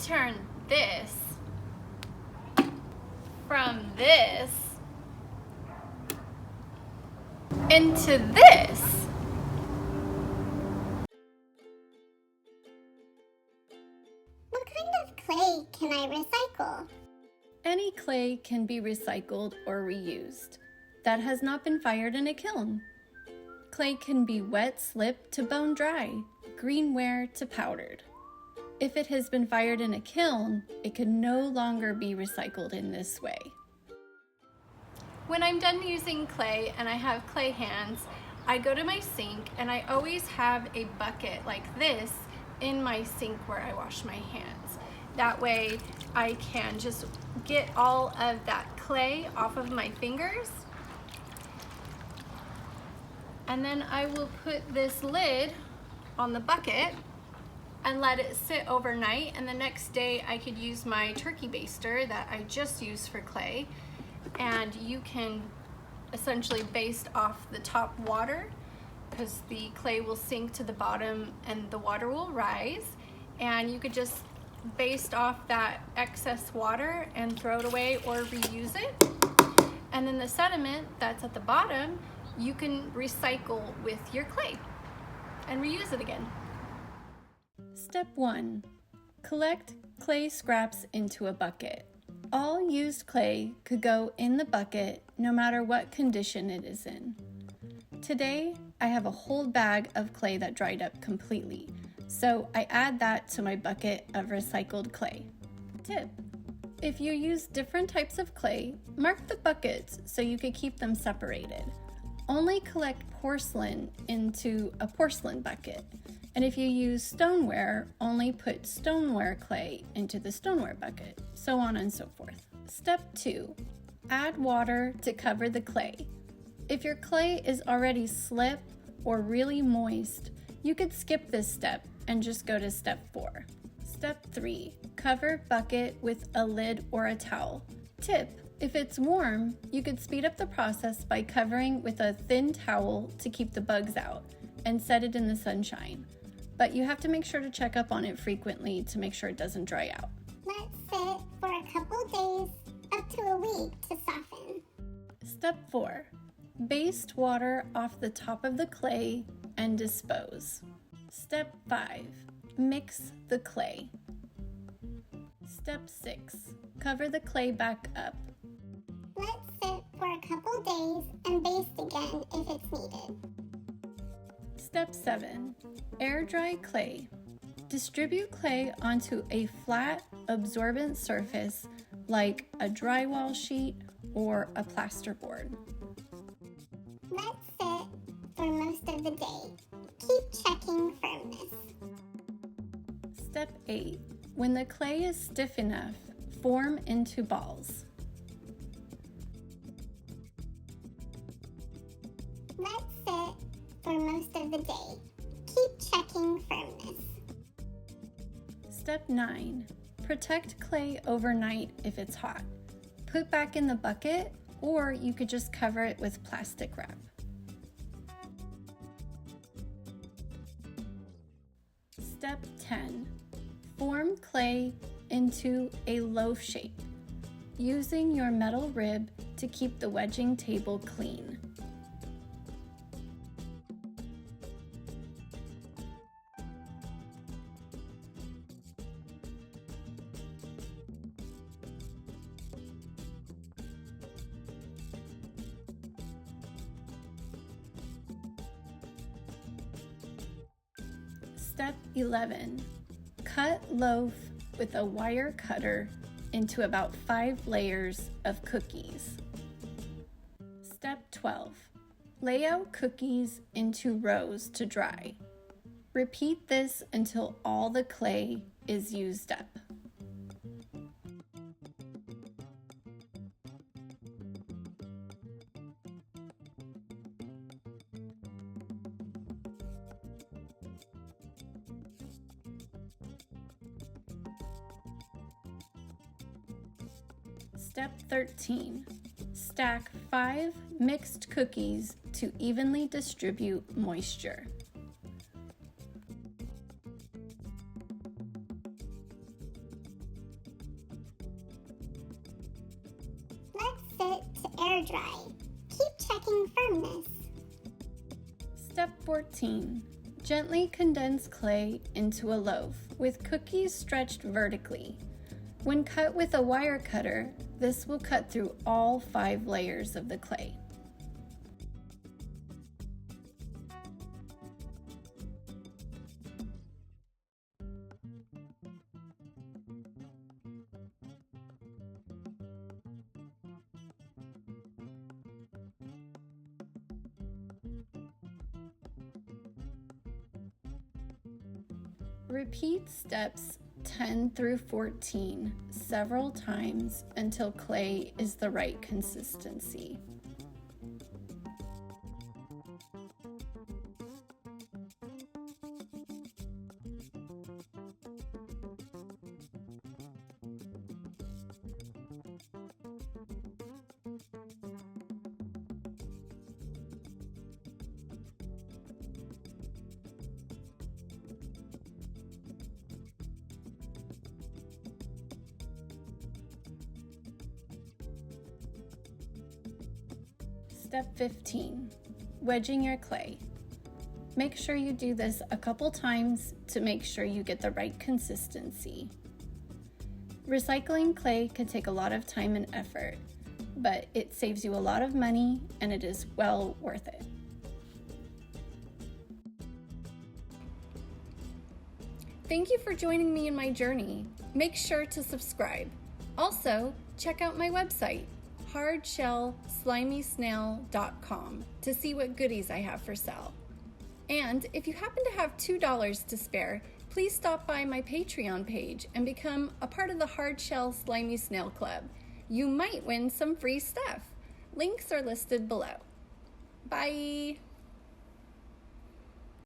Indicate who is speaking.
Speaker 1: turn this from this into this.
Speaker 2: What kind of clay can I recycle?
Speaker 1: Any clay can be recycled or reused that has not been fired in a kiln. Clay can be wet slip to bone dry, greenware to powdered. If it has been fired in a kiln, it can no longer be recycled in this way. When I'm done using clay and I have clay hands, I go to my sink and I always have a bucket like this in my sink where I wash my hands. That way I can just get all of that clay off of my fingers. And then I will put this lid on the bucket and let it sit overnight, and the next day I could use my turkey baster that I just used for clay, and you can essentially baste off the top water because the clay will sink to the bottom and the water will rise, and you could just baste off that excess water and throw it away or reuse it. And then the sediment that's at the bottom you can recycle with your clay and reuse it again. Step 1. Collect clay scraps into a bucket. All used clay could go in the bucket no matter what condition it is in. Today, I have a whole bag of clay that dried up completely, so I add that to my bucket of recycled clay. Tip: if you use different types of clay, mark the buckets so you could keep them separated. Only collect porcelain into a porcelain bucket. And if you use stoneware, only put stoneware clay into the stoneware bucket, so on and so forth. Step 2. Add water to cover the clay. If your clay is already slip or really moist, you could skip this step and just go to step 4. Step 3. Cover bucket with a lid or a towel. Tip: if it's warm, you could speed up the process by covering with a thin towel to keep the bugs out and set it in the sunshine. But you have to make sure to check up on it frequently to make sure it doesn't dry out.
Speaker 2: Let's sit for a couple days, up to a week to soften.
Speaker 1: Step 4. Baste water off the top of the clay and dispose. Step 5. Mix the clay. Step 6. Cover the clay back up.
Speaker 2: Let's sit for a couple days and baste again if it's needed.
Speaker 1: Step 7. Air dry clay. Distribute clay onto a flat, absorbent surface like a drywall sheet or a plasterboard.
Speaker 2: Let's sit for most of the day. Keep checking firmness.
Speaker 1: Step 8. When the clay is stiff enough, form into balls.
Speaker 2: Let's sit for most of the day. Keep checking firmness.
Speaker 1: Step 9. Protect clay overnight if it's hot. Put back in the bucket, or you could just cover it with plastic wrap. Step 10. Form clay into a loaf shape, using your metal rib to keep the wedging table clean. Step 11. Cut loaf with a wire cutter into about 5 layers of cookies. Step 12. Lay out cookies into rows to dry. Repeat this until all the clay is used up. Step 13. Stack 5 mixed cookies to evenly distribute moisture.
Speaker 2: it to air dry. Keep checking firmness.
Speaker 1: Step 14. Gently condense clay into a loaf with cookies stretched vertically. When cut with a wire cutter, this will cut through all 5 layers of the clay. Repeat steps 10 through 14 several times until clay is the right consistency. Step 15, wedging your clay. Make sure you do this a couple times to make sure you get the right consistency. Recycling clay can take a lot of time and effort, but it saves you a lot of money and it is well worth it. Thank you for joining me in my journey. Make sure to subscribe. Also, check out my website, hardshellslimysnail.com, to see what goodies I have for sale. And if you happen to have $2 to spare, please stop by my Patreon page and become a part of the Hardshell Slimy Snail Club. You might win some free stuff. Links are listed below. Bye!